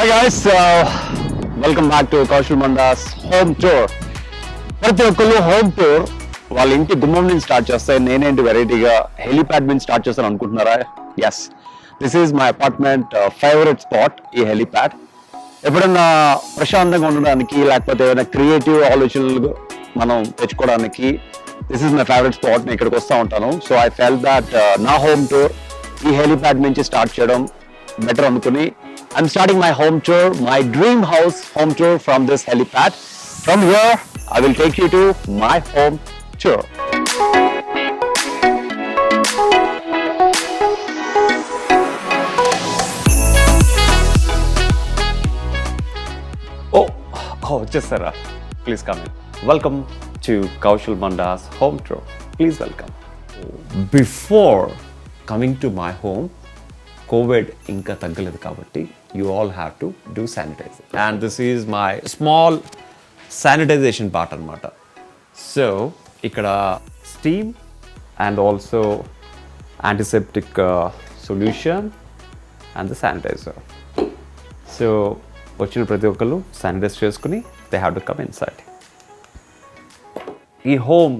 guys, welcome back to Kaushal Manda's home tour. ప్రతి ఒక్కళ్ళు home tour వాళ్ళ ఇంటి గుమ్మం నుంచి స్టార్ట్ చేస్తే నేనేంటి వెరైటీగా హెలిప్యాడ్ నుంచి స్టార్ట్ చేస్తాను అనుకుంటున్నారా? Yes, this is my apartment favourite spot ఈ హెలిప్యాడ్. ఎప్పుడన్నా ప్రశాంతంగా ఉండడానికి లేకపోతే ఏదైనా క్రియేటివ్ ఆలోచనలు మనం తెచ్చుకోవడానికి this is my favourite spot. నేను ఇక్కడికి వస్తూ ఉంటాను. సో ఐ ఫెల్ దట్ నా హోమ్ టూర్ ఈ హెలిప్యాడ్ నుంచి స్టార్ట్ చేయడం బెటర్ అనుకుని I'm starting my home tour, my dream house home tour from this helipad. From here, I will take you to my home tour. Oh, just Sarah. Please come in. Welcome to Kaushal Manda's home tour. Please welcome. Before coming to my home, COVID ఇంకా తగ్గలేదు కాబట్టి you all have to do sanitize. And this is my small sanitization part అనమాట. So ఇక్కడ steam and also antiseptic solution and the sanitizer. So వచ్చిన ప్రతి ఒక్కళ్ళు sanitise చేసుకుని they have to come inside. ఈ హోమ్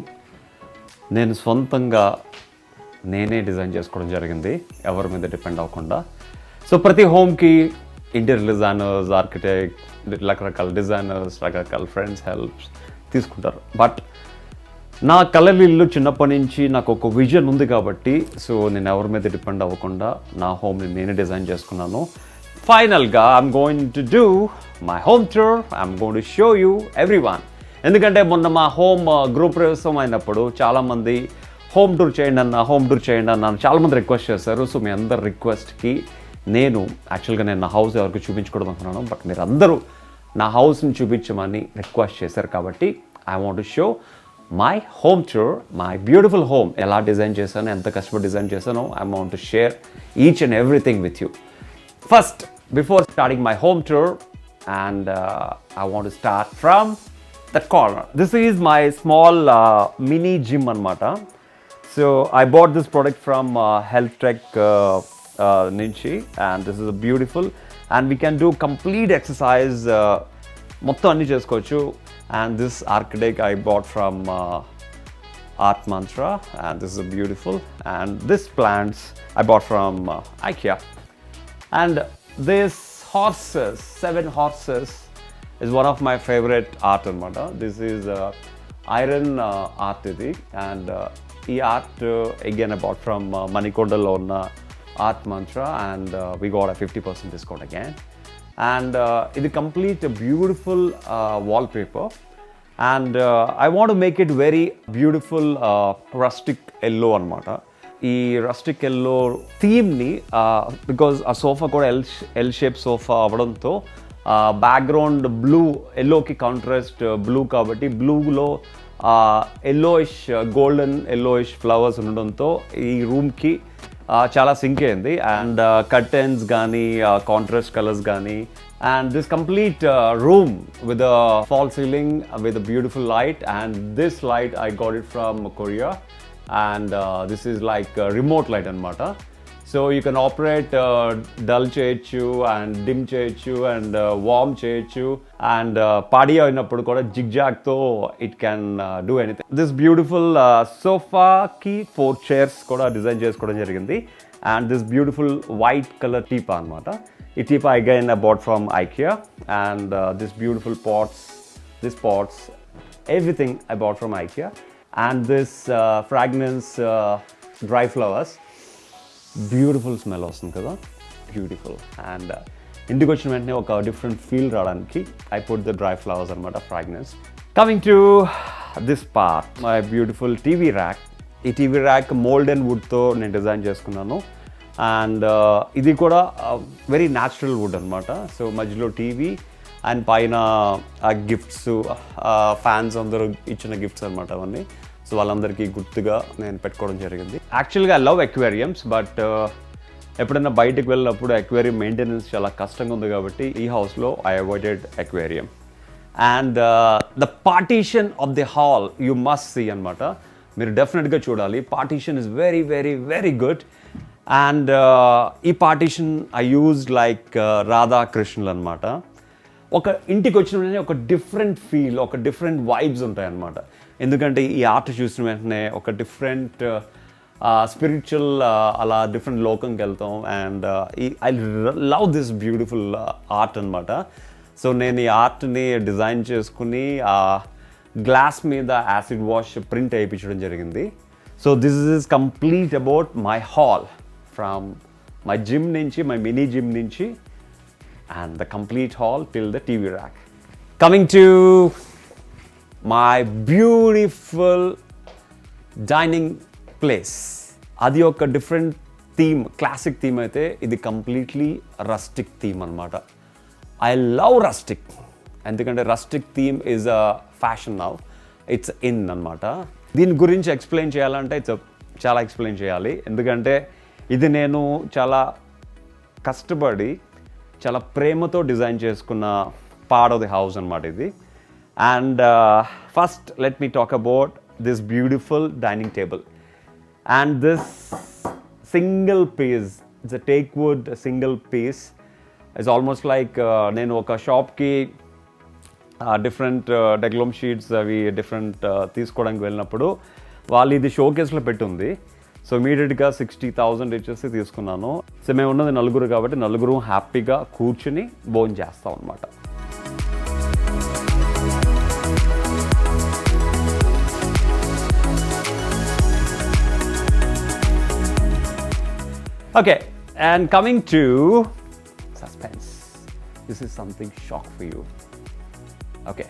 నేను సొంతంగా నేనే డిజైన్ చేసుకోవడం జరిగింది, ఎవరి మీద డిపెండ్ అవ్వకుండా. సో ప్రతి హోమ్కి ఇంటీరియర్ డిజైనర్స్, ఆర్కిటెక్ట్, రకరకాల డిజైనర్స్, రకరకాల ఫ్రెండ్స్ హెల్ప్స్ తీసుకుంటారు. బట్ నా కలర్ ఇల్లు చిన్నప్పటి నుంచి నాకు ఒక విజన్ ఉంది కాబట్టి సో నేను ఎవరి మీద డిపెండ్ అవ్వకుండా నా హోమ్ని నేనే డిజైన్ చేసుకున్నాను. ఫైనల్గా I'm going to do my home tour. I'm going to show you everyone. ఎందుకంటే మొన్న మా హోమ్ గ్రూప్ ప్రవేశం అయినప్పుడు చాలామంది హోమ్ టూర్ చేయండి అన్న చాలామంది రిక్వెస్ట్ చేశారు. సో మీ అందరి రిక్వెస్ట్కి నేను నా హౌస్ ఎవరికి చూపించకూడదు అనుకున్నాను. బట్ మీరు అందరూ నా హౌస్ని చూపించమని రిక్వెస్ట్ చేశారు కాబట్టి I want to show my home tour, my beautiful home. ఎలా డిజైన్ చేశాను, ఎంత కష్టపడి డిజైన్ చేశానో I want to share each and everything with you. First, before starting my home tour, and I want to start from the corner. This is my small mini gym అనమాట. So I bought this product from Health Tech Ninchi, and this is a beautiful, and we can do complete exercise మొత్తం అన్ని చేసుకోవచ్చు. And this architect I bought from Art Mantra, and this is beautiful. And this plants I bought from IKEA. And this horses, 7 horses is one of my favorite art anamata. This is iron art idi, and ఈ art again I bought from మణికొండలో ఉన్న art Mantra, and we got a 50% discount again. And ఇది complete beautiful wall paper, and I want to make it very beautiful rustic yellow అనమాట. ఈ rustic yellow థీమ్ని because ఆ sofa కూడా L shape sofa అవ్వడంతో background blue, ఎల్లోకి contrast blue కాబట్టి బ్లూలో ఎల్లోయిష్, గోల్డెన్ ఎల్లోయిష్ ఫ్లవర్స్ ఉండడంతో ఈ రూమ్కి చాలా సింక్ అయింది. అండ్ కర్టెన్స్ కానీ కాంట్రాస్ట్ కలర్స్ కానీ, and this complete room with fall ceiling with beautiful light. And this light I got it from Korea, and this is like remote light అనమాట. So you can operate dull చేయొచ్చు, and dim చేయొచ్చు, and warm చేయొచ్చు, and party అయినప్పుడు కూడా జిగ్జాగ్తో it can do anything. This beautiful సోఫాకి 4 chairs కూడా design చేసుకోవడం జరిగింది. And this beautiful white colour టీపా అనమాట. ఈ టీపా again I bought from IKEA. And this beautiful pots, everything I bought from IKEA. And this fragrance dry flowers, beautiful smell వస్తుంది కదా, బ్యూటిఫుల్. అండ్ ఇంటికి వచ్చిన వెంటనే ఒక డిఫరెంట్ ఫీల్ రావడానికి I put the dry flowers అనమాట, fragrance. Coming to this part, my beautiful TV rack. ఈ TV rack mould and వుడ్తో నేను డిజైన్ చేసుకున్నాను. అండ్ ఇది కూడా వెరీ న్యాచురల్ వుడ్ అనమాట. సో మధ్యలో టీవీ అండ్ పైన గిఫ్ట్స్, ఫ్యాన్స్ అందరూ ఇచ్చిన గిఫ్ట్స్ అనమాట అవన్నీ. సో వాళ్ళందరికీ గుర్తుగా నేను పెట్టుకోవడం జరిగింది. యాక్చువల్గా ఐ లవ్ అక్వేరియంస్, బట్ ఎప్పుడైనా బయటకు వెళ్ళినప్పుడు అక్వేరియం మెయింటెనెన్స్ చాలా కష్టంగా ఉంది కాబట్టి ఈ హౌస్లో I avoided aquarium. And the partition of the hall you must see అనమాట. మీరు డెఫినెట్గా చూడాలి. Partition is very very very good. And ఈ partition I use like Radha కృష్ణులు అనమాట. ఒక ఇంటికి వచ్చిన వెంటనే ఒక డిఫరెంట్ ఫీల్, ఒక డిఫరెంట్ వైబ్స్ ఉంటాయి అన్నమాట. ఎందుకంటే ఈ ఆర్ట్ చూసిన వెంటనే ఒక డిఫరెంట్ స్పిరిచువల్ అలా డిఫరెంట్ లోకంకి వెళ్తాం. And I love this beautiful art అనమాట. సో నేను ఈ ఆర్ట్ని డిజైన్ చేసుకుని గ్లాస్ మీద యాసిడ్ వాష్ ప్రింట్ వేయించడం జరిగింది. So this is complete about my hall from my gym నుంచి, మై మినీ జిమ్ నుంచి, and the complete hall till the TV rack. Coming to my beautiful dining place. అది ఒక different theme, classic theme అయితే ఇది completely rustic theme అనమాట. I love rustic ఎందుకంటే rustic theme is a fashion now, it's in అనమాట. దీని గురించి explain చేయాలంటే చాలా ఎక్స్ప్లెయిన్ చేయాలి. ఎందుకంటే ఇది నేను చాలా కష్టపడి చాలా ప్రేమతో డిజైన్ చేసుకున్న పార్ట్ ఆఫ్ ది హౌస్ అనమాట ఇది. And first let me talk about this beautiful dining table and this single piece. It's a teak wood single piece. It's almost like నేను ఒక షాప్కి డిఫరెంట్ డెక్లోమ్ షీట్స్ అవి డిఫరెంట్ తీసుకోవడానికి వెళ్ళినప్పుడు వాళ్ళు ఇది షోకేస్లో పెట్టుంది. సో ఇమీడియట్గా 60,000 ఇచ్చేసి తీసుకున్నాను. సో మేము ఉన్నది నలుగురు కాబట్టి నలుగురు హ్యాపీగా కూర్చుని భోజనం చేస్తాం అనమాట. Okay, and coming to suspense. This is something shock for you. Okay,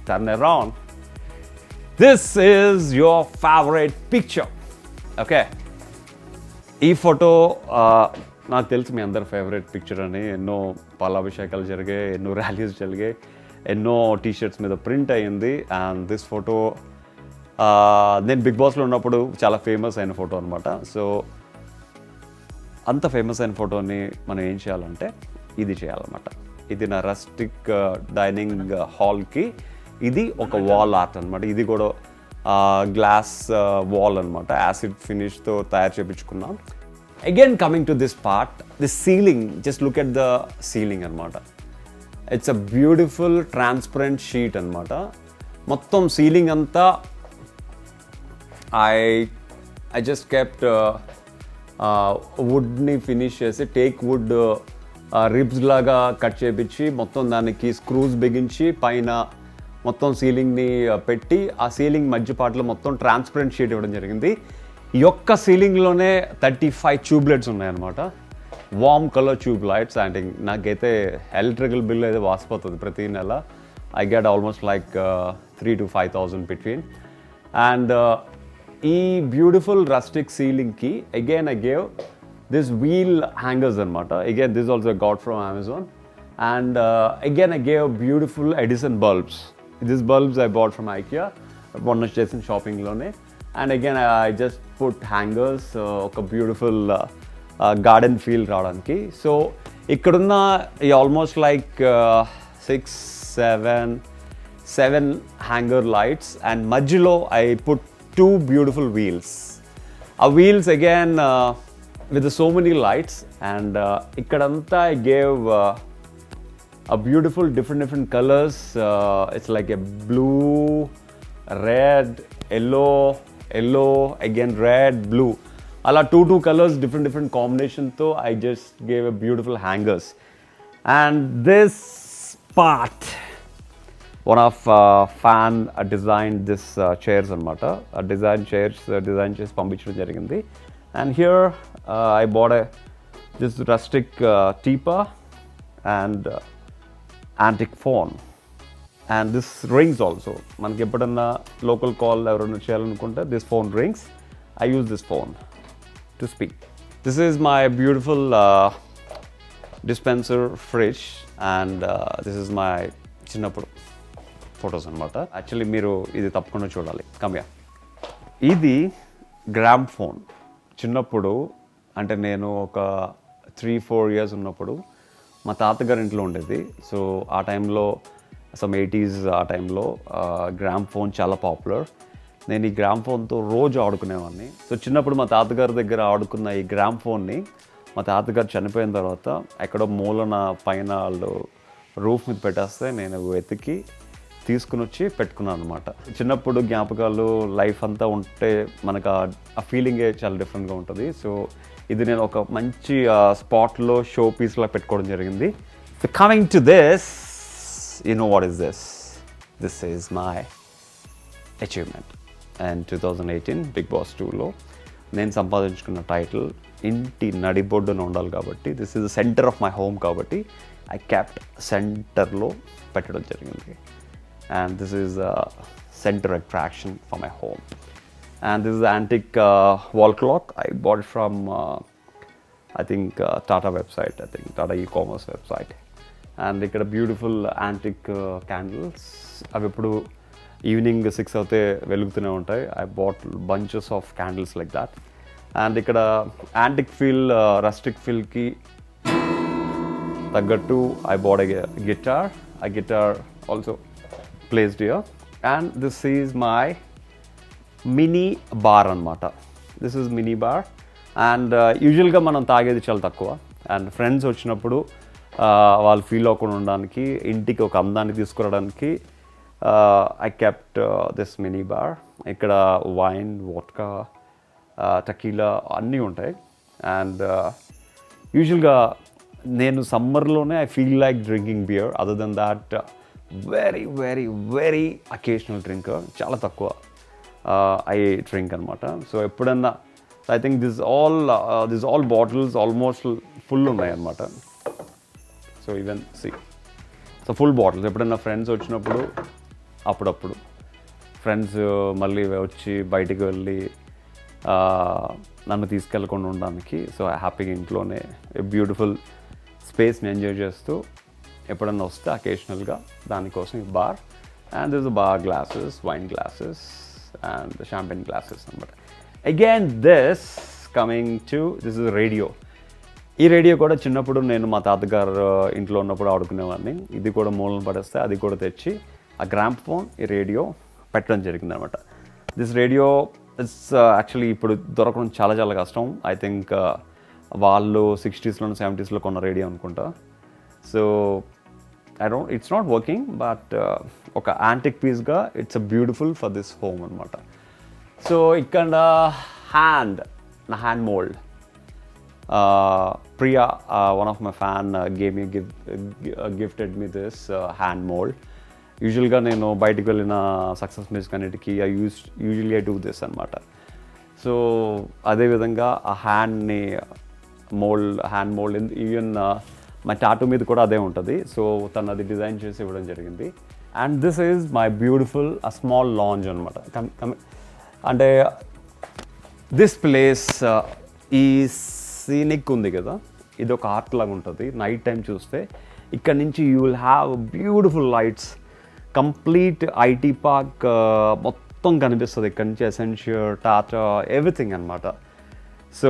turn around. This is your favourite picture. Okay, ఈ ఫోటో నాకు తెలుసు మీ అందరి ఫేవరెట్ పిక్చర్ అని. ఎన్నో పాలాభిషేకాలు జరిగాయి, ఎన్నో ర్యాలీస్ జరిగాయి, ఎన్నో టీషర్ట్స్ మీద ప్రింట్ అయ్యింది. అండ్ దిస్ ఫోటో నేను బిగ్ బాస్లో ఉన్నప్పుడు చాలా ఫేమస్ అయిన ఫోటో అనమాట. సో అంత ఫేమస్ అయిన ఫోటోని మనం ఏం చేయాలంటే ఇది చేయాలన్నమాట. ఇది నా రస్టిక్ డైనింగ్ హాల్కి ఇది ఒక వాల్ ఆర్ట్ అనమాట. ఇది కూడా గ్లాస్ వాల్ అనమాట, యాసిడ్ ఫినిష్తో తయారు చేయించుకున్నాం. Again coming to this part, this ceiling, just look at the ceiling అనమాట. It's a beautiful transparent sheet అనమాట. మొత్తం సీలింగ్ అంతా ఐ జస్ట్ కెప్ట్ వుడ్ని ఫినిష్ చేసి టేక్ వుడ్ రిబ్స్ లాగా కట్ చేయించి మొత్తం దానికి స్క్రూస్ బిగించి పైన మొత్తం సీలింగ్ని పెట్టి ఆ సీలింగ్ మధ్య పాటలో మొత్తం ట్రాన్స్పరెంట్ షీట్ ఇవ్వడం జరిగింది. ఈ యొక్క సీలింగ్లోనే 35 ట్యూబ్ లైట్స్ ఉన్నాయన్నమాట, warm colour tube lights. And నాకైతే ఎలక్ట్రికల్ బిల్ అయితే వాసిపోతుంది ప్రతి నెల. I get almost like 3,000 to 5,000 between. And ఈ బ్యూటిఫుల్ రస్టిక్ సీలింగ్కి again I gave this wheel hangers అనమాట. Again this also got from Amazon. And again I gave beautiful Edison bulbs. These bulbs I bought from IKEA, మొన్న చేసిన షాపింగ్లోనే. And again I just put hangers, ఒక beautiful garden feel రావడానికి. So ఇక్కడున్న ఈ almost like 6-7 hanger lights and మధ్యలో I put 2 beautiful wheels. ఆ wheels again with so many lights. And ఇక్కడంతా I gave a beautiful different colors. It's like a blue, red, yellow, again red, blue. Ala two colors, different combination. So I just gave a beautiful hangers. And this part, one of fan designed this chairs anamata. Design chairs పంపించడం జరిగింది. And here I bought this rustic teepa and antique phone and this rings also. మనకి ఎప్పుడన్నా local call ఎవరైనా చేయాలనుకుంటే this phone rings. I use this phone to speak. This is my beautiful dispenser fridge and this is my చిన్నప్పుడు photos అనమాట. Actually మీరు ఇది తప్పకుండా చూడాలి. కమ్యా, ఇది గ్రామ్ ఫోన్. చిన్నప్పుడు అంటే నేను ఒక 3-4 years ఉన్నప్పుడు మా తాతగారి ఇంట్లో ఉండేది. సో ఆ టైంలో సమ్ 80s ఆ టైంలో గ్రామ్ ఫోన్ చాలా పాపులర్. నేను ఈ గ్రామ్ ఫోన్తో రోజు ఆడుకునేవాడిని. సో చిన్నప్పుడు మా తాతగారి దగ్గర ఆడుకున్న ఈ గ్రామ్ ఫోన్ని మా తాతగారు చనిపోయిన తర్వాత ఎక్కడో మూలన పైన వాళ్ళు రూఫ్ మీద పెట్టేస్తే నేను వెతికి తీసుకుని వచ్చి పెట్టుకున్నాను అనమాట. చిన్నప్పుడు జ్ఞాపకాలు లైఫ్ అంతా ఉంటే మనకు ఆ ఫీలింగే చాలా డిఫరెంట్గా ఉంటుంది. సో ఇది నేను ఒక మంచి స్పాట్లో షో పీస్లా పెట్టుకోవడం జరిగింది. So coming to this, you know what is this? This is my achievement. And 2018 Bigg Boss 2లో నేను సంపాదించుకున్న టైటిల్ ఇంటి నడిబొడ్డున ఉండాలి కాబట్టి, this is the centre of my home కాబట్టి ఐ క్యాప్ట్ సెంటర్లో పెట్టడం జరిగింది. And this is centre attraction for my home. And this is antique wall clock I bought from I think Tata website, I think Tata e-commerce website. And ఇక్కడ beautiful antique candles, అవి ఎప్పుడు evening 6 అవుతే వెలుగుతూనే ఉంటాయి. I bought bunches of candles like that. And ఇక్కడ antique feel, rustic ఫీల్కి తగ్గట్టు I bought guitar. ఆ guitar also placed here. And this is my mini bar అనమాట. This is mini bar. And యూజువల్గా మనం తాగేది చాలా తక్కువ. అండ్ ఫ్రెండ్స్ వచ్చినప్పుడు వాళ్ళు ఫీల్ అవ్వకుండా ఉండడానికి, ఇంటికి ఒక అందాన్ని తీసుకురావడానికి I kept this mini bar. ఇక్కడ వైన్, వోడ్కా, టకీలా అన్నీ ఉంటాయి. అండ్ యూజువల్గా నేను సమ్మర్లోనే I feel like drinking beer. Other than that very very very occasional drinker, చాలా తక్కువ ఐ డ్రింక్ అనమాట. సో ఎప్పుడన్నా I think this all bottles almost full ఉన్నాయి అన్నమాట. So even so full bottles. ఎప్పుడన్నా ఫ్రెండ్స్ వచ్చినప్పుడు అప్పుడప్పుడు ఫ్రెండ్స్ మళ్ళీ వచ్చి బయటికి వెళ్ళి నన్ను తీసుకెళ్ళకుండా ఉండడానికి, సో హ్యాపీగా ఇంట్లోనే బ్యూటిఫుల్ స్పేస్ని ఎంజాయ్ చేస్తూ ఎప్పుడన్నా వస్తే అకేషనల్గా దానికోసం ఈ bar. And this bar glasses, wine glasses and champagne glasses అనమాట. Again this is radio. ఈ రేడియో కూడా చిన్నప్పుడు నేను మా తాతగారు ఇంట్లో ఉన్నప్పుడు ఆడుకునేవాడిని. ఇది కూడా మూలను పడేస్తే అది కూడా తెచ్చి ఆ గ్రామ్ ఫోన్, ఈ రేడియో పెట్టడం జరిగింది అనమాట. దిస్ రేడియో ఇట్స్ యాక్చువల్లీ ఇప్పుడు దొరకడం చాలా చాలా కష్టం. ఐ థింక్ వాళ్ళు 60s 70s కొన్న రేడియో అనుకుంటా. So it's not working, but ఒక యాంటిక్ పీస్గా it's a beautiful for this home అనమాట. సో ఇక్కడ నా hand mould, Priya, one of my fan, gifted me this hand mold. యూజువల్గా నేను బయటికి వెళ్ళిన సక్సెస్ మీట్స్ కన్నిటికి యూజువల్లీ ఐ డూ దిస్ అనమాట. సో అదేవిధంగా ఆ హ్యాండ్ మోల్డ్ ఈవెన్ మా టాటూ మీద కూడా అదే ఉంటుంది. సో తను అది డిజైన్ చేసి ఇవ్వడం జరిగింది. And this is my beautiful small lounge అనమాట. అంటే దిస్ ప్లేస్ ఈ సీనిక్ ఉంది కదా, ఇది ఒక ఆర్ట్ లాగా ఉంటుంది. నైట్ టైం చూస్తే ఇక్కడ నుంచి you will have beautiful lights, complete IT park మొత్తం కనిపిస్తుంది ఇక్కడ నుంచి. ఎసెన్షియర్, టాటా, ఎవ్రీథింగ్ అనమాట. సో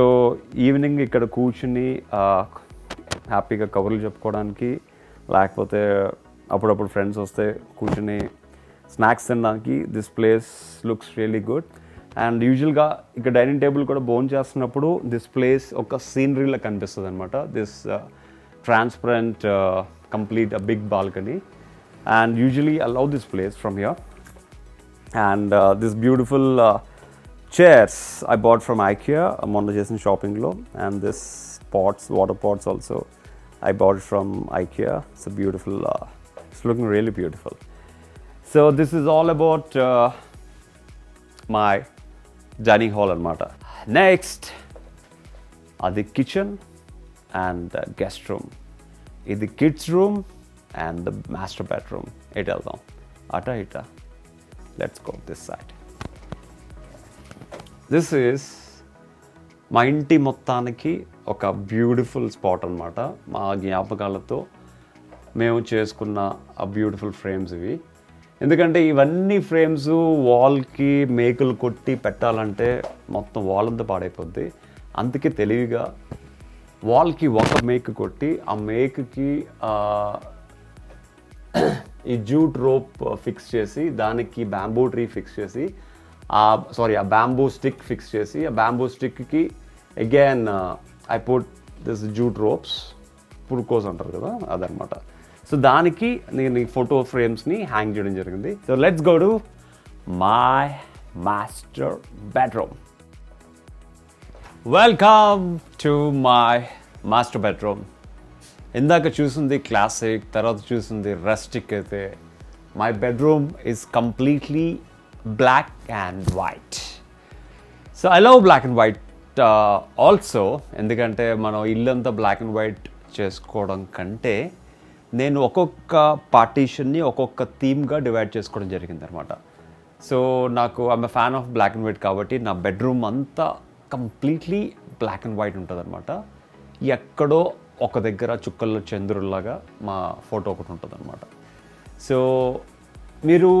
ఈవినింగ్ ఇక్కడ కూర్చుని హ్యాపీగా కబుర్లు చెప్పుకోవడానికి, లేకపోతే అప్పుడప్పుడు ఫ్రెండ్స్ వస్తే కూర్చుని స్నాక్స్ తినడానికి this place looks really good. And యూజువల్గా ఇక్కడ డైనింగ్ టేబుల్ కూడా భోజనం చేస్తున్నప్పుడు దిస్ ప్లేస్ ఒక సీనరీలో కనిపిస్తుంది అనమాట. This transparent complete big balcony. And usually I love this place from here. And this beautiful chairs I bought from IKEA మొన్న చేసిన షాపింగ్లో. And this pots, water pots also I bought from IKEA. It's beautiful, it's looking really beautiful. So this is all about my dining hall అనమాట. Next అది kitchen and guest room. ఇది kids room and the master bedroom. ఎటు వెళ్దాం? ఇటా let's go this side. This is మా ఇంటి మొత్తానికి ఒక బ్యూటిఫుల్ స్పాట్ అనమాట. మా జ్ఞాపకాలతో మేము చేసుకున్న ఆ బ్యూటిఫుల్ ఫ్రేమ్స్ ఇవి. ఎందుకంటే ఇవన్నీ ఫ్రేమ్స్ వాల్కి మేకులు కొట్టి పెట్టాలంటే మొత్తం వాల్ అంతా పాడైపోద్ది. అందుకే తెలివిగా వాల్కి ఒక మేకు కొట్టి ఆ మేకుకి ఈ జూట్ రోప్ ఫిక్స్ చేసి, దానికి బ్యాంబూ ట్రీ ఫిక్స్ చేసి, ఆ బ్యాంబూ స్టిక్ ఫిక్స్ చేసి ఆ బ్యాంబూ స్టిక్కి again I put this jute ropes, పురుకోస్ అంటారు కదా అదనమాట. సో దానికి నేను ఈ ఫోటో ఫ్రేమ్స్ని హ్యాంగ్ చేయడం జరిగింది. So let's go to my master bedroom. Welcome to my master bedroom. ఇందాక చూసింది క్లాసిక్, తర్వాత చూసింది రస్టిక్. అయితే my bedroom is completely black and white. So I love black and white also, ఎందుకంటే మనం ఇల్లంతా బ్లాక్ అండ్ వైట్ చేసుకోవడం కంటే నేను ఒక్కొక్క పార్టీషన్ని ఒక్కొక్క థీమ్గా డివైడ్ చేసుకోవడం జరిగింది అనమాట. సో నాకు I'm fan of black and white కాబట్టి నా బెడ్రూమ్ అంతా కంప్లీట్లీ బ్లాక్ అండ్ వైట్ ఉంటుంది అనమాట. ఎక్కడో ఒక దగ్గర చుక్కల్లో చంద్రుల్లాగా మా ఫోటో ఒకటి ఉంటుంది అనమాట. సో మీరు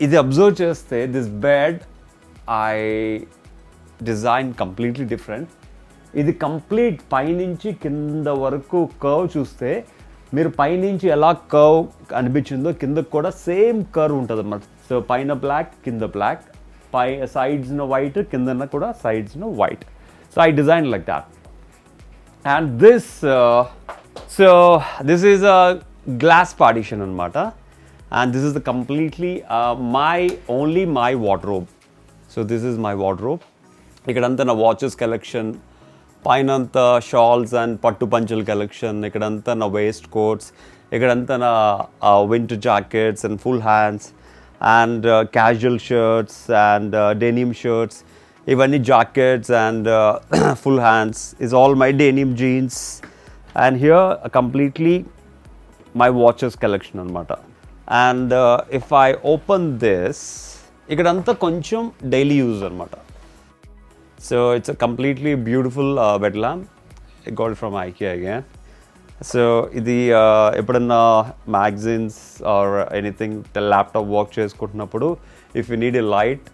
ఇది అబ్జర్వ్ చేస్తే this bed I design completely different. ఇది కంప్లీట్ పైనుంచి కింద వరకు కర్వ్ చూస్తే మీరు పైనుంచి ఎలా కర్వ్ అనిపించిందో కిందకు కూడా సేమ్ కర్వ్ ఉంటుంది అన్నమాట. సో పైన బ్లాక్, కింద బ్లాక్, పై సైడ్స్న వైట్, కిందన కూడా సైడ్స్న white. So I design like that. And this is a glass partition అనమాట. And this is the completely my wardrobe. So this is my wardrobe. ఇక్కడంతా నా వాచెస్ కలెక్షన్, పైనంతా షాల్స్ అండ్ పట్టు పంచల కలెక్షన్, ఇక్కడంతా నా వేస్ట్ కోట్స్, ఇక్కడంతా నా winter jackets and full hands and casual shirts and denim shirts, ఇవన్నీ jackets and full hands is all my denim jeans. And here completely my watches collection అనమాట. And if I open this, ఇక్కడంతా కొంచెం daily use అనమాట. So it's a completely beautiful bed lamp. I got it from IKEA again. So ఇది ఎప్పుడన్నా magazines or anything laptop work చేసుకుంటున్నప్పుడు if you need a light,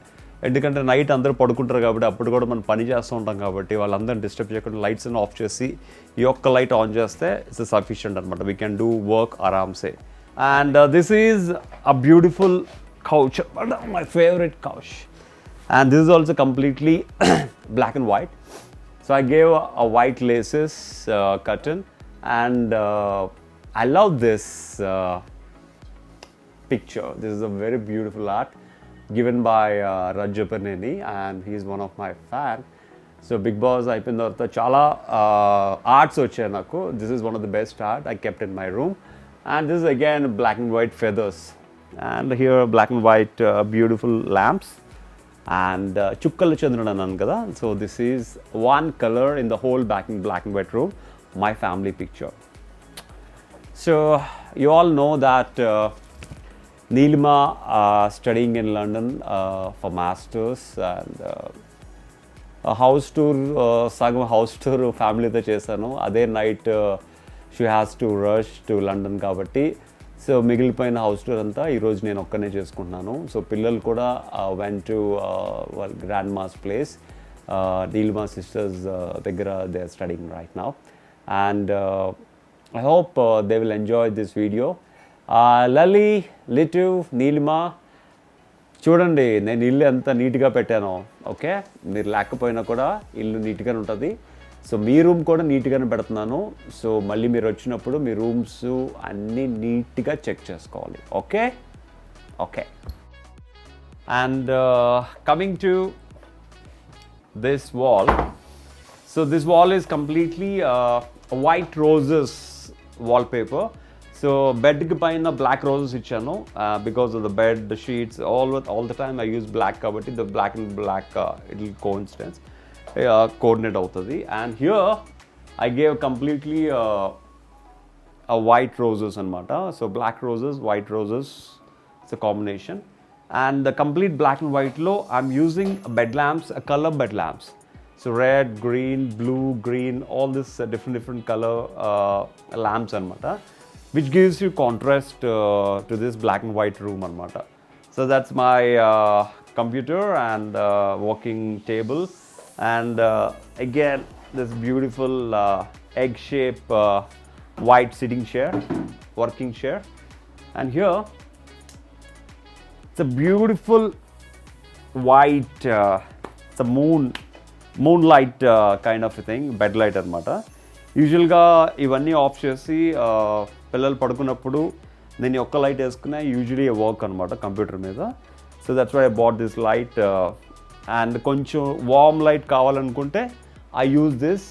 ఎందుకంటే night అందరూ పడుకుంటారు కాబట్టి అప్పుడు కూడా మనం పని చేస్తూ ఉంటాం కాబట్టి వాళ్ళందరిని డిస్టర్బ్ చేయకుండా లైట్స్ అన్ని ఆఫ్ చేసి ఈ ఒక్క లైట్ ఆన్ చేస్తే ఇట్స్ సఫిషియంట్ అనమాట. వీ కెన్ డూ వర్క్ ఆరామ్సే. And this is a beautiful couch, my favourite couch. And this is also completely black and white. So I gave a white laces curtain, and I love this picture. This is a very beautiful art given by Rajapaneni, and he is one of my fan. So Big Boss అయిపోయిన తర్వాత చాలా arts వచ్చాయి నాకు. This is one of the best art I kept in my room. And this is again black and white feathers. And here black and white beautiful lamps. And chukkala chandran అన్నాను కదా. So this is one color in the whole black and white room, my family picture. So you all know that Neelima studying in London for masters, and a house tour, sagam house tour family తో చేశాను. అదే night she has to rush to London కాబట్టి so మిగిలిపోయిన house tour అంతా ఈరోజు నేను ఒక్కనే చేసుకుంటున్నాను. సో పిల్లలు కూడా వెంట్ టు వాళ్ళ grandma's place, Neelima sisters దగ్గర they are studying right now. And I hope they will enjoy this video. Lali, Litu, Neelima, చూడండి నేను ఇల్లు ఎంత నీట్గా పెట్టానో. ఓకే, మీరు లేకపోయినా కూడా ఇల్లు నీట్గానే ఉంటుంది. సో మీ రూమ్ కూడా నీట్గానే పెడుతున్నాను. సో మళ్ళీ మీరు వచ్చినప్పుడు మీ రూమ్స్ అన్నీ నీట్గా చెక్ చేసుకోవాలి. Okay okay. And coming to this wall. So this wall is completely white roses wallpaper. So బెడ్కి పైన బ్లాక్ రోజెస్ ఇచ్చాను because of the bed sheets all the time I use black కాబట్టి the black and black it will coincidence coordinate అవుతుంది. And here I gave completely white roses అనమాట. So black roses, white roses, it's a combination. And the complete black and వైట్లో I'm using bed lamps, colour bed lamps. So red, green, blue, green, all this different color lamps అనమాట, which gives you contrast to this black and white room అనమాట. So that's my computer and working table. And again this beautiful egg shape white sitting chair, working chair. And here it's a beautiful white, it's a moonlight kind of a thing, bed light అనమాట. యూజువల్గా ఇవన్నీ of చేసి పిల్లలు పడుకున్నప్పుడు నేను ఒక్క light వేసుకున్నా usually work అనమాట కంప్యూటర్ మీద. So that's why I bought this light. And కొంచెం వార్మ్ లైట్ కావాలనుకుంటే I use this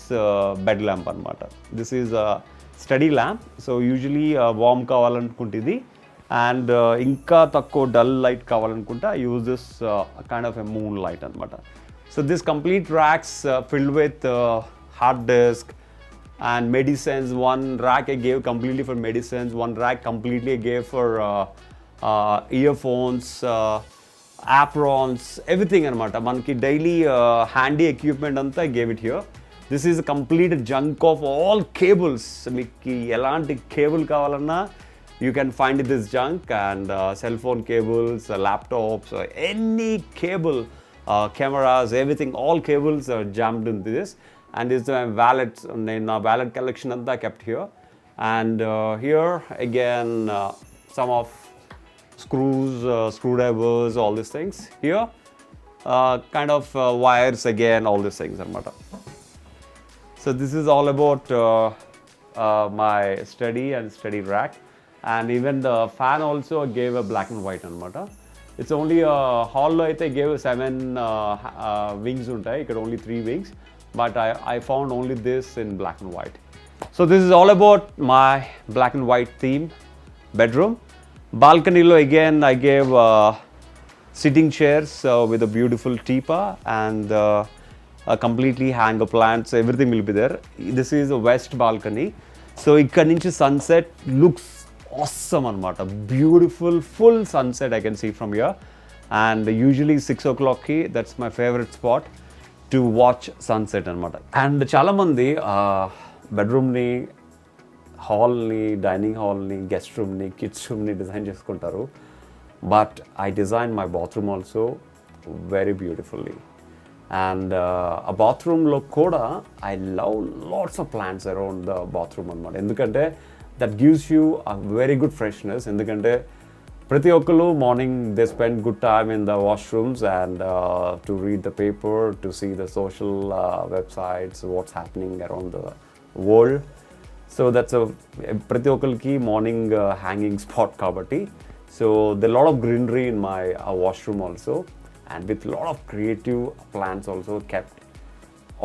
bed lamp అనమాట. This is study lamp. So usually warm కావాలనుకుంటే ఇది, అండ్ ఇంకా తక్కువ డల్ లైట్ కావాలనుకుంటే I use this kind of a moon light అనమాట. So this complete racks filled with hard disk and medicines. One rack I gave completely for medicines, one rack completely I gave for earphones, aprons, everything anamata. Manki daily handy equipment anta I gave it here. This is a complete junk of all cables. Mikki elanti cable kavalana you can find this junk, and cell phone cables, laptops, any cable, cameras, everything, all cables are jammed into this. And this is my wallet, wallet collection anta kept here. And here again some of screws, screwdrivers, all these things here, kind of wires again, all these things anamata. So this is all about my study and study rack. And even the fan also gave a black and white anamata. It's only hall lo aithe gave 7 wings untai, ikkada only 3 wings, but I found only this in black and white. So this is all about my black and white theme bedroom. Balcony lo again I gave sitting chairs with a beautiful teepah, and completely hanger plants, everything will be there. This is a west balcony, so ikkad nunchi sunset looks awesome anamata. Beautiful full sunset I can see from here, and usually 6 o'clock ki that's my favorite spot to watch sunset anamata. And చాలా మంది బెడ్రూమ్ని, హాల్ని, dining హాల్ని, guest రూమ్ని, kids రూమ్ని design చేసుకుంటారు. But I design my bathroom also very beautifully. And ఆ బాత్రూంలో కూడా I love lots of plants around the bathroom అనమాట. ఎందుకంటే that gives you a very good freshness. ఎందుకంటే ప్రతి ఒక్కరు morning they spend good time in the washrooms and to read the paper, to see the social websites, what's happening around the world. So that's ప్రతి ఒక్కరికి morning hanging spot కాబట్టి. So the lot of greenery in my washroom also, and with lot of creative plants also kept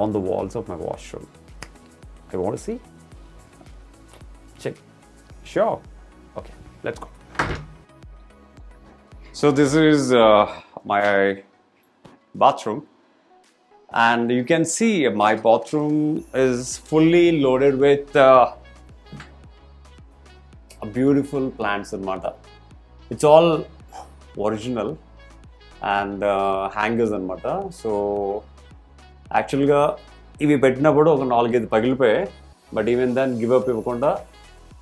on the walls of my washroom. You want to see? Check. Sure. Okay, let's go. So this is my bathroom, and you can see my bathroom is fully loaded with beautiful plants anamata. It's all original and hangers అనమాట. So యాక్చువల్గా ఇవి పెట్టినప్పుడు ఒక 4-5 పగిలిపోయాయి, but even than give up ఇవ్వకుండా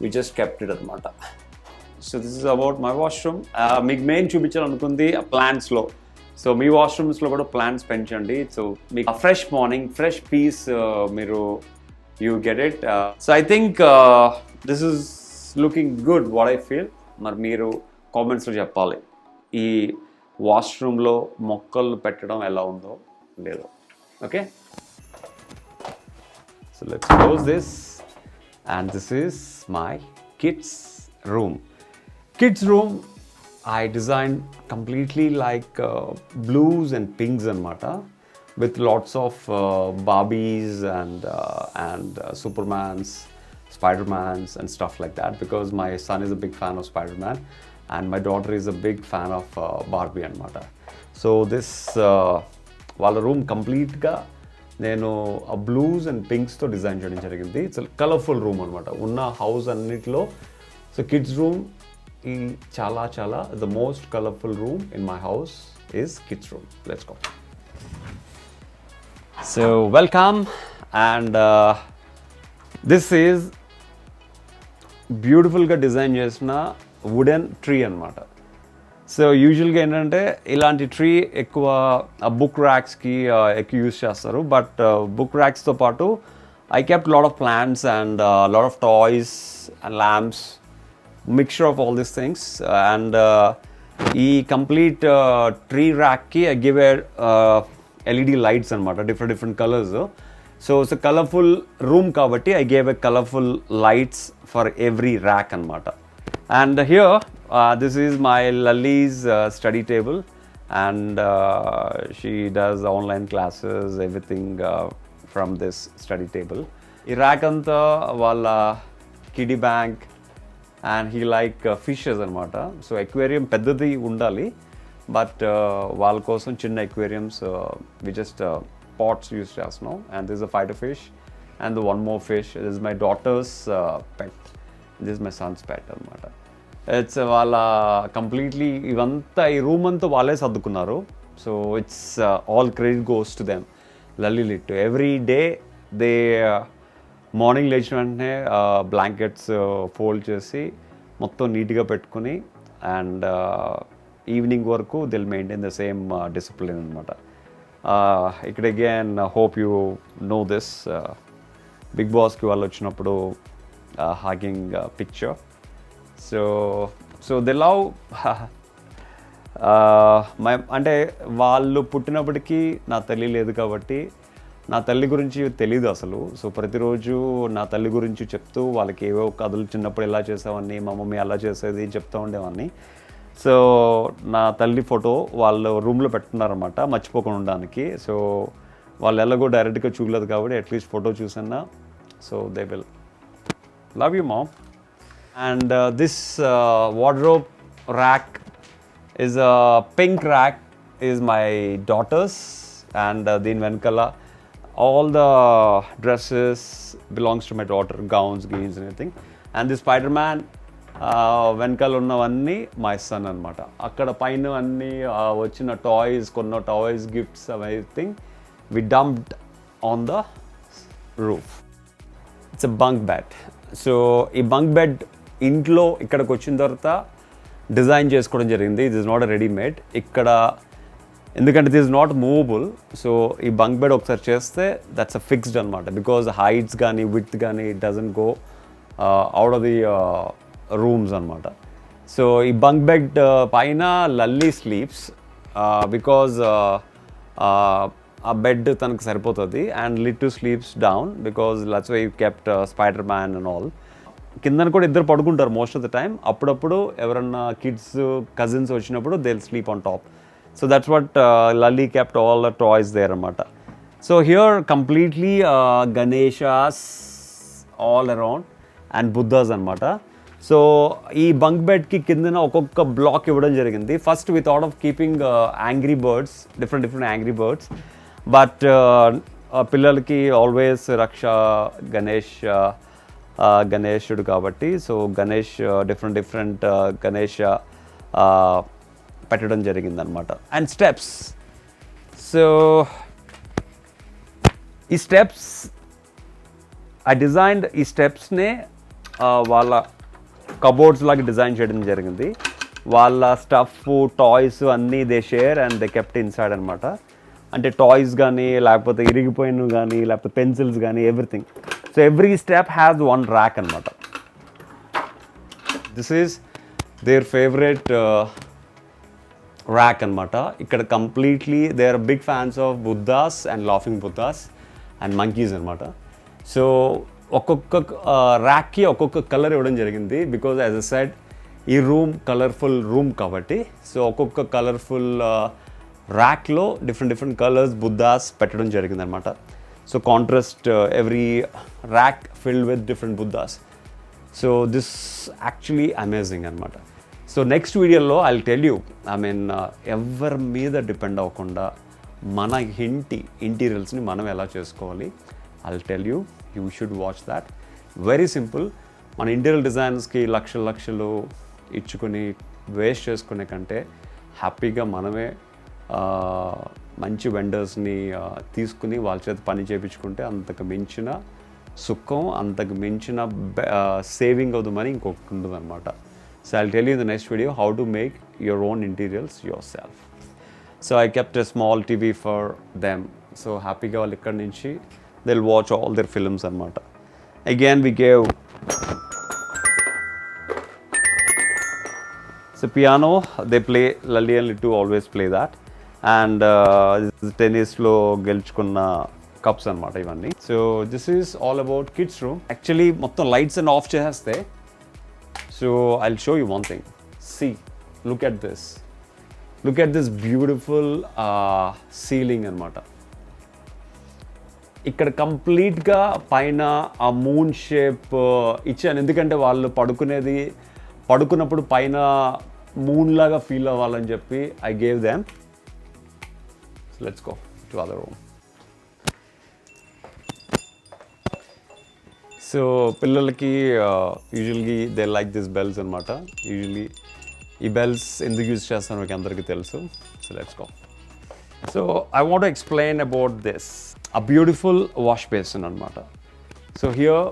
we just kept it అనమాట. So this is about my washroom. మీకు main చూపించాలనుకుంది ప్లాంట్స్లో. సో మీ వాష్రూమ్స్లో కూడా ప్లాంట్స్ పెంచండి. సో మీకు ఫ్రెష్ మార్నింగ్, ఫ్రెష్ పీస్ మీరు you get it. So I think this is looking good what I feel. మరి మీరు కామెంట్స్లో చెప్పాలి ఈ వాష్రూమ్లో మొక్కలు పెట్టడం ఎలా ఉందో లేదో. Okay, so let's close this. And this is my kids room. Kids room I designed completely like blues and pinks anamata, with lots of Barbies and Supermans, Spidermans and stuff like that, because my son is a big fan of Spider-Man and my daughter is a big fan of Barbie anamata. So this వాళ్ళ room కంప్లీట్గా నేను ఆ blues and పింక్స్తో design చేయడం జరిగింది. It's colourful room అనమాట ఉన్న house అన్నిటిలో. So kids room ఈ చాలా చాలా the most colourful room in my house is kids room. Let's go. So welcome. And this is బ్యూటిఫుల్గా డిజైన్ చేసిన వుడెన్ ట్రీ అనమాట. సో యూజువల్గా ఏంటంటే ఇలాంటి ట్రీ ఎక్కువ బుక్ ర్యాక్స్కి ఎక్కువ యూజ్ చేస్తారు. బట్ బుక్ ర్యాక్స్తో పాటు I kept lot of plants and lot of toys and lamps, mixture of all these things. And ఈ కంప్లీట్ ట్రీ ర్యాక్కి ఐ గివ్ ఎల్ఈడి లైట్స్ అనమాట, different colours. So it's colourful room కాబట్టి I gave a colourful lights for every rack అనమాట. And here this is my Lalli's study table, and she does online classes, everything from this study table. ఈ rack అంతా వాళ్ళ kiddy bank and he like fishes అనమాట. So aquarium పెద్దది ఉండాలి, but వాళ్ళ కోసం చిన్న aquariums we just pots use చేస్తున్నాం. And this a fighter fish and one more fish. This my daughter's pet, this my son's pet అనమాట. It's వాళ్ళ completely ఇవంతా ఈ రూమ్ అంతా వాళ్ళే సర్దుకున్నారు. So it's all credit goes to them. Lalli Lit every day they morning లేచిన వెంటనే బ్లాంకెట్స్ ఫోల్డ్ చేసి మొత్తం నీట్గా పెట్టుకుని అండ్ ఈవినింగ్ వరకు దిల్ మెయింటైన్ ద సేమ్ డిసిప్లిన్ అనమాట. ఇక్కడ again hope you know this, Bigg బాస్కి వాళ్ళు వచ్చినప్పుడు hugging picture. So they love అంటే వాళ్ళు పుట్టినప్పటికీ నా తల్లి లేదు కాబట్టి నా తల్లి గురించి తెలీదు అసలు. సో ప్రతిరోజు నా తల్లి గురించి చెప్తూ వాళ్ళకి ఏవో కథలు చిన్నప్పుడు ఎలా చేసేవాడిని, మా మమ్మీ అలా చేసేది చెప్తూ ఉండేవాడిని. సో నా తల్లి ఫోటో వాళ్ళు రూమ్లో పెట్టుకున్నారన్నమాట మర్చిపోకుండా ఉండడానికి. సో వాళ్ళు ఎలాగో డైరెక్ట్గా చూడలేదు కాబట్టి అట్లీస్ట్ ఫోటో చూసన్నా so they will love you mom. And this wardrobe rack is a pink rack, is my daughter's, and din venkala all the dresses belongs to my daughter, gowns, jeans and everything. And this Spider-Man venkala unnavanni my son anamata. Akkada paina anni vachina toys, konna toys, gifts, everything we dumped on the roof. It's a bunk bed. So ee bunk bed ఇంట్లో ఇక్కడికి వచ్చిన తర్వాత design చేసుకోవడం జరిగింది. It is not a readymade ఇక్కడ, ఎందుకంటే it is not movable. So ఈ bunk bed ఒకసారి చేస్తే దట్స్ అ ఫిక్స్డ్ అనమాట, బికాజ్ హైట్స్ కానీ విడ్త్ కానీ it doesn't go out of the rooms అనమాట. సో ఈ బంక్ బెడ్ పైన లల్లీ స్లీప్స్ బికాజ్ ఆ బెడ్ తనకు సరిపోతుంది. And Littu sleeps down because that's why kept Spiderman and all. కిందన కూడా ఇద్దరు పడుకుంటారు మోస్ట్ ఆఫ్ ద టైమ్. అప్పుడప్పుడు ఎవరన్నా కిడ్స్ కజిన్స్ వచ్చినప్పుడు they will sleep on top. So that's what Lalli kept all the toys there అనమాట. So here completely Ganeshas all around and Buddhas అనమాట. So ఈ బంక్ బెడ్కి కిందన ఒక్కొక్క బ్లాక్ ఇవ్వడం జరిగింది. First we thought of keeping Angry Birds, different Angry Birds, but పిల్లలకి always రక్ష గణేశుడు కాబట్టి సో గణేష్ డిఫరెంట్ గణేష్ పెట్టడం జరిగిందనమాట. అండ్ స్టెప్స్, సో ఈ స్టెప్స్ ఐ డిజైన్డ్, ఈ స్టెప్స్నే వాళ్ళ కబోర్డ్స్ లాగా డిజైన్ చేయడం జరిగింది. వాళ్ళ స్టఫ్ టాయ్స్ అన్నీ they share and they kept inside అనమాట. అంటే టాయ్స్ కానీ లేకపోతే ఇరిగిపోయినవి కానీ లేకపోతే పెన్సిల్స్ కానీ everything. So every step has one rack అనమాట. This is their favourite rack అనమాట. ఇక్కడ completely they are big fans of Buddhas and laughing Buddhas and monkeys అనమాట. సో ఒక్కొక్క ర్యాక్కి ఒక్కొక్క కలర్ ఇవ్వడం జరిగింది బికాజ్ యాజ్ అ సెడ్ ఈ రూమ్ కలర్ఫుల్ రూమ్ కాబట్టి. సో ఒక్కొక్క కలర్ఫుల్ ర్యాక్లో డిఫరెంట్ కలర్స్ బుద్ధాస్ పెట్టడం జరిగిందనమాట. So contrast every rack filled with different Buddhas. So this actually amazing అనమాట. సో నెక్స్ట్ వీడియోలో I will tell you, I mean ఎవరి మీద డిపెండ్ అవ్వకుండా మన ఇంటీరియల్స్ని మనం ఎలా చేసుకోవాలి. I will tell you, you should watch that. Very simple. మన ఇంటీరియర్ డిజైన్స్కి లక్షలు ఇచ్చుకొని వేస్ట్ చేసుకునే కంటే హ్యాపీగా మనమే మంచి వెండర్స్ని తీసుకుని వాళ్ళ చేత పని చేయించుకుంటే అంతకు మించిన సుఖం, అంతకు మించిన సేవింగ్ ఆఫ్ ద మనీ ఇంకొకటి ఉండదు అనమాట. So I will tell you in the next video how to make your own interiors yourself. So I kept a small TV for them. So హ్యాపీగా వాళ్ళు ఇక్కడ నుంచి they will watch all their films అనమాట. Again we gave So piano, they play, Lalli and Littu always play that. And టెన్నిస్లో గెలుచుకున్న cups అనమాట ఇవన్నీ. So this is all about kids room. Actually మొత్తం లైట్స్ అండ్ ఆఫ్ చేసేస్తే, so I'll show you one thing. See, look at this beautiful ceiling అనమాట. ఇక్కడ కంప్లీట్గా పైన ఆ మూన్ షేప్ ఇచ్చాను, ఎందుకంటే వాళ్ళు పడుకున్నప్పుడు పైన మూన్ లాగా ఫీల్ అవ్వాలని చెప్పి I gave them. So let's go to other room. So పిల్లలకి యూజువల్గా దే లైక్ దిస్ బెల్స్ అనమాట. యూజువల్లీ ఈ బెల్స్ ఎందుకు యూజ్ చేస్తానో మీకు అందరికీ తెలుసు. So let's go. So I want to explain about this. ఆ బ్యూటిఫుల్ వాష్ బేసిన్ అనమాట. సో హియర్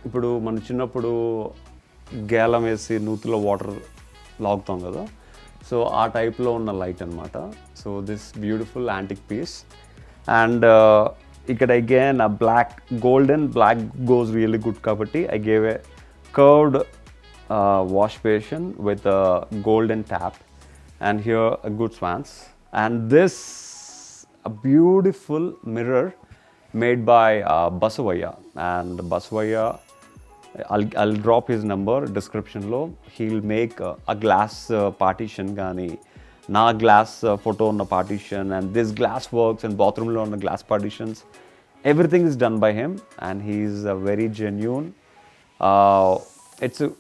ఇప్పుడు మన చిన్నప్పుడు గేలం వేసి నూతిలో వాటర్ లాగుతాం కదా, సో ఆ టైప్లో ఉన్న లైట్ అనమాట. So this beautiful antique piece. And ఇక్కడ అగైన్ ఆ బ్లాక్ గోస్ రియల్లీ గుడ్ కాబట్టి I gave a curved wash basin with golden tap, and here a good swans, and this a beautiful mirror made by Basavaya. And Basavaya, I'll drop his number description lo. He'll make a glass partition gaani na glass photo on the partition, and this glass works, and bathroom lo on the glass partitions, everything is done by him, and he's very genuine.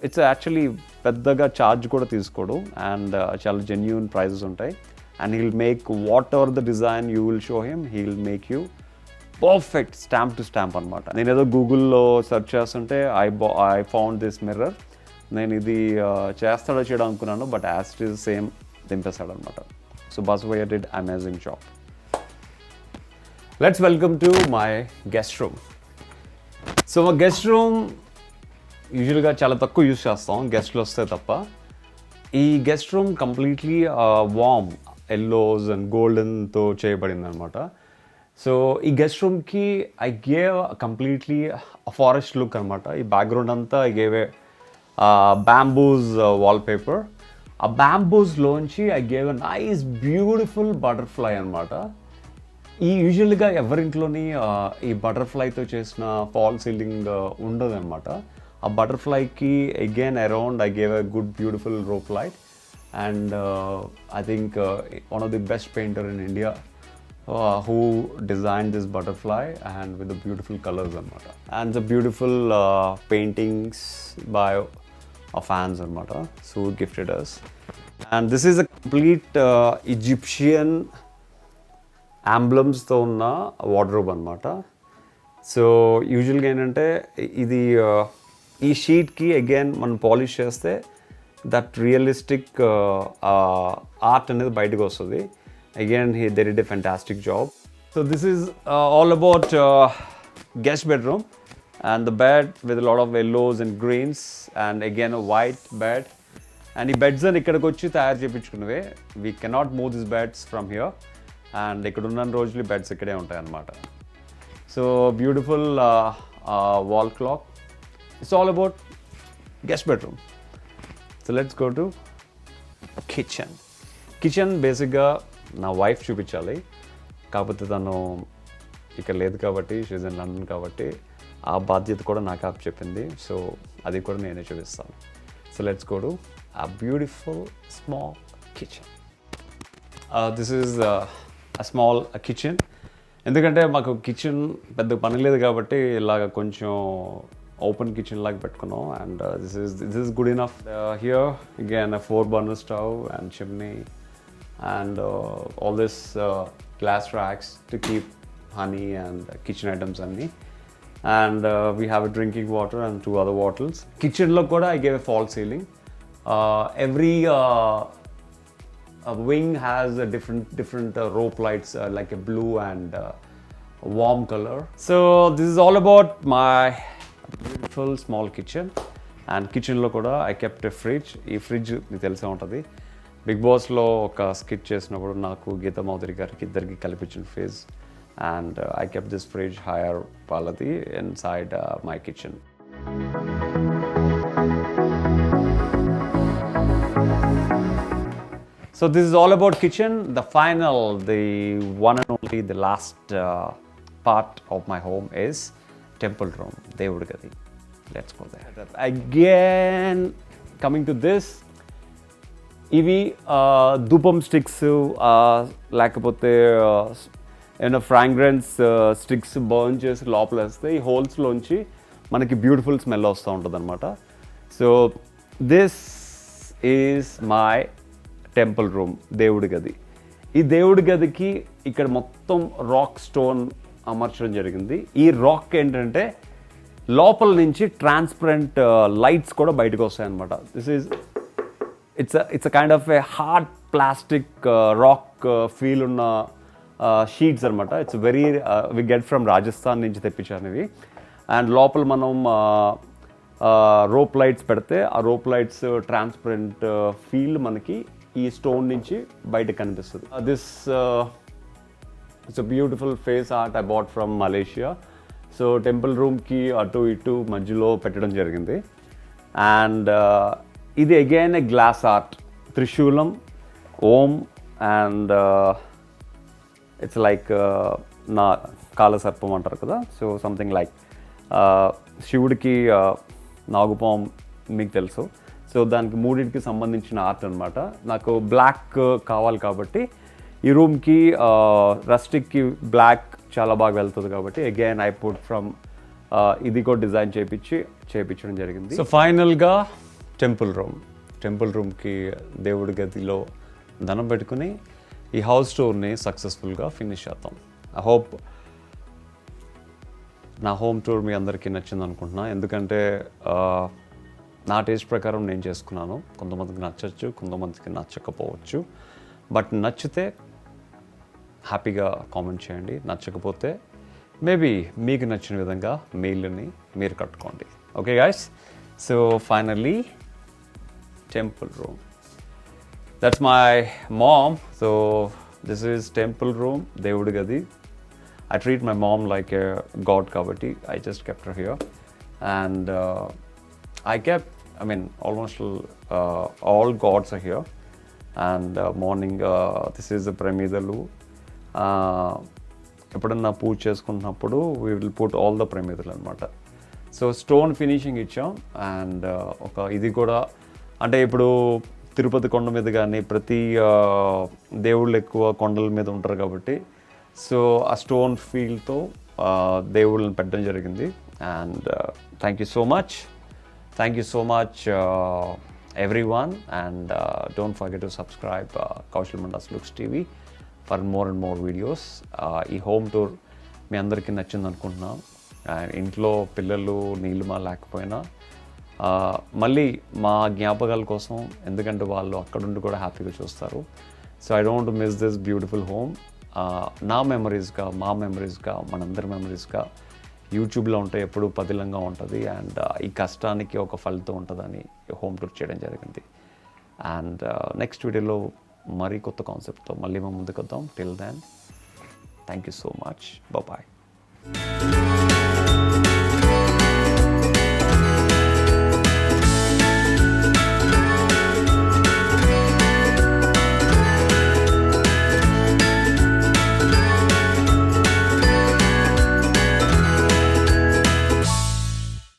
It's actually పెద్దగా charge కూడా తీసుకోడు, and చాలా genuine prices ఉంటాయి. And he'll make whatever the design you will show him, he'll make you perfect stamp to stamp అనమాట. నేను ఏదో గూగుల్లో search చేస్తుంటే ఐ ఫౌండ్ దిస్ మిర్రర్. నేను ఇది చేస్తాడో చేయడం అనుకున్నాను, but as it is same దింపేస్తాడు అనమాట. So Basavaya did amazing job. Let's welcome to my guest room. So మా గెస్ట్ రూమ్ యూజువల్గా చాలా తక్కువ యూజ్ చేస్తాం గెస్ట్లు వస్తే తప్ప. ఈ guest room completely warm yellows and గోల్డెన్తో చేయబడింది అనమాట. సో ఈ గెస్ట్ రూమ్కి I gave completely forest look అనమాట. ఈ బ్యాక్గ్రౌండ్ అంతా I gave a bamboos wallpaper. ఆ బ్యాంబూస్లోంచి I gave a nice beautiful butterfly అనమాట. ఈ యూజువల్గా ఎవరింట్లోని ఈ బటర్ఫ్లైతో చేసిన ఫాల్ సీలింగ్ ఉండదు అనమాట. ఆ బటర్ఫ్లైకి again around I gave a good beautiful rope light. And I think one of the best painter in India who designed this butterfly, and with the beautiful colors anamata, and the beautiful paintings by our fans anamata, so gifted us. And this is a complete Egyptian emblems tho unna wardrobe anamata. So usually ఏంటంటే ఇది ఈ షీట్కి again మనం polish చేస్తే that realistic art అనేది బయటకు వస్తుంది. Again, they did a fantastic job. So this is all about guest bedroom, and the bed with a lot of yellows and greens, and again a white bed. And ఈ beds అని ఇక్కడికి వచ్చి తయారు చేయించుకున్నవే. We cannot move these beds from here, and ఇక్కడ ఉన్న రోజులు beds ఇక్కడే ఉంటాయి అన్నమాట. So beautiful wall clock. It's all about guest bedroom. So let's go to kitchen. Kitchen బేసిక్గా నా వైఫ్ చూపించాలి, కాకపోతే తను ఇక్కడ లేదు కాబట్టి, షీజ్ ఇన్ లండన్ కాబట్టి ఆ బాధ్యత కూడా నాకు అప్ చెప్పింది. సో అది కూడా నేనే చూపిస్తాను. So let's go to a beautiful small kitchen. This is a small kitchen. ఎందుకంటే మాకు కిచెన్ పెద్ద పని లేదు కాబట్టి ఇలాగ కొంచెం ఓపెన్ కిచెన్ లాగా పెట్టుకున్నాం. And this is good enough. Here again a 4-burner stove and chimney, and all this glass racks to keep honey and kitchen items anni. And we have a drinking water and 2 other bottles. Kitchen lo kuda I gave a false ceiling. Every wing has a different rope lights, like a blue and warm color. So this is all about my beautiful small kitchen. And kitchen lo kuda I kept a fridge. Ee fridge meeku telise untadi. Big Boss lo oka skit chesinappudu naaku Geeta Maudhuri gariki iddariki kalipichin fridge, and I kept this fridge higher paladi inside my kitchen. So this is all about kitchen. The final, the one and only, the last part of my home is temple room, Devudu Gadi. Let's go there. Again, coming to this, ఇవి ధూపం sticks లేకపోతే ఏమైనా fragrance sticks burn చేసి లోపల వేస్తే ఈ హోల్స్లోంచి మనకి beautiful smell వస్తూ ఉంటుంది అనమాట. So this is my temple room, దేవుడి గది. ఈ దేవుడి గదికి ఇక్కడ మొత్తం రాక్ స్టోన్ అమర్చడం జరిగింది. ఈ రాక్ ఏంటంటే లోపల నుంచి ట్రాన్స్పరెంట్ లైట్స్ కూడా బయటకు వస్తాయి అనమాట. This is it's a kind of a hard plastic rock feel ఉన్న షీట్స్ అనమాట. It's very we get from Rajasthan నుంచి తెప్పించాను ఇవి. అండ్ లోపల మనం రోప్ లైట్స్ పెడితే ఆ రోప్ లైట్స్ ట్రాన్స్పరెంట్ ఫీల్ మనకి ఈ స్టోన్ నుంచి బయటకు కనిపిస్తుంది. This it's a beautiful face art I bought from Malaysia. So temple రూమ్కి అటు ఇటు మధ్యలో పెట్టడం జరిగింది. అండ్ ఇది అగైన్ ఏ గ్లాస్ ఆర్ట్, త్రిశూలం, ఓం, అండ్ ఇట్స్ లైక్ నా కాలసర్పం అంటారు కదా. సో సంథింగ్ లైక్ శివుడికి నాగుపాం మీకు తెలుసు. సో దానికి మూడింటికి సంబంధించిన ఆర్ట్ అనమాట. నాకు బ్లాక్ కావాలి కాబట్టి ఈ రూమ్కి రస్టిక్కి బ్లాక్ చాలా బాగా వెళ్తుంది కాబట్టి అగైన్ ఐ పుట్ ఫ్రమ్ ఇది కూడా డిజైన్ చేయించడం జరిగింది. సో ఫైనల్గా టెంపుల్ రూమ్కి దేవుడి గదిలో దండం పెట్టుకుని ఈ హౌస్ టూర్ని సక్సెస్ఫుల్గా ఫినిష్ చేద్దాం. ఐ హోప్ నా హోమ్ టూర్ మీ అందరికీ నచ్చింది అనుకుంటున్నా. ఎందుకంటే నా టేస్ట్ ప్రకారం నేను చేసుకున్నాను. కొంతమందికి నచ్చచ్చు, కొంతమందికి నచ్చకపోవచ్చు. బట్ నచ్చితే హ్యాపీగా కామెంట్ చేయండి, నచ్చకపోతే మేబీ మీకు నచ్చిన విధంగా మీ ఇల్లుని మీరు కట్టుకోండి. Okay guys, so finally temple room. That's my mom. So this is temple room, Devudi Gadi. I treat my mom like a god kabatti. I just kept her here, and almost all gods are here. And morning, this is the Premidalu. ఎప్పుడన్నా పూజ చేసుకున్నప్పుడు we will put all the Premidalu అనమాట. So stone finishing ఇచ్చాం. And ఒక ఇది కూడా అంటే ఇప్పుడు తిరుపతి కొండ మీద కానీ ప్రతి దేవుళ్ళు ఎక్కువ కొండల మీద ఉంటారు కాబట్టి సో ఆ స్టోన్ ఫీల్తో దేవుళ్ళని పెట్టడం జరిగింది. And thank you so much everyone, and don't forget to subscribe Kaushal Mandas Looks TV for more and more videos. ఈ హోమ్ టూర్ మీ అందరికీ నచ్చింది అనుకుంటున్నాను. ఇంట్లో పిల్లలు నీలిమా లేకపోయినా మళ్ళీ మా జ్ఞాపకాల కోసం, ఎందుకంటే వాళ్ళు అక్కడుండి కూడా హ్యాపీగా చూస్తారు. So I don't miss this beautiful home. నా మెమరీస్గా, మా మెమరీస్గా, మనందరి మెమరీస్గా యూట్యూబ్లో ఉంటే ఎప్పుడూ పదిలంగా ఉంటుంది. అండ్ ఈ కష్టానికి ఒక ఫలితం ఉంటుందని హోమ్ టూర్ చేయడం జరిగింది. అండ్ నెక్స్ట్ వీడియోలో మరీ కొత్త కాన్సెప్ట్తో మళ్ళీ మేము ముందుకు వద్దాం. Till then, thank you so much. Bye.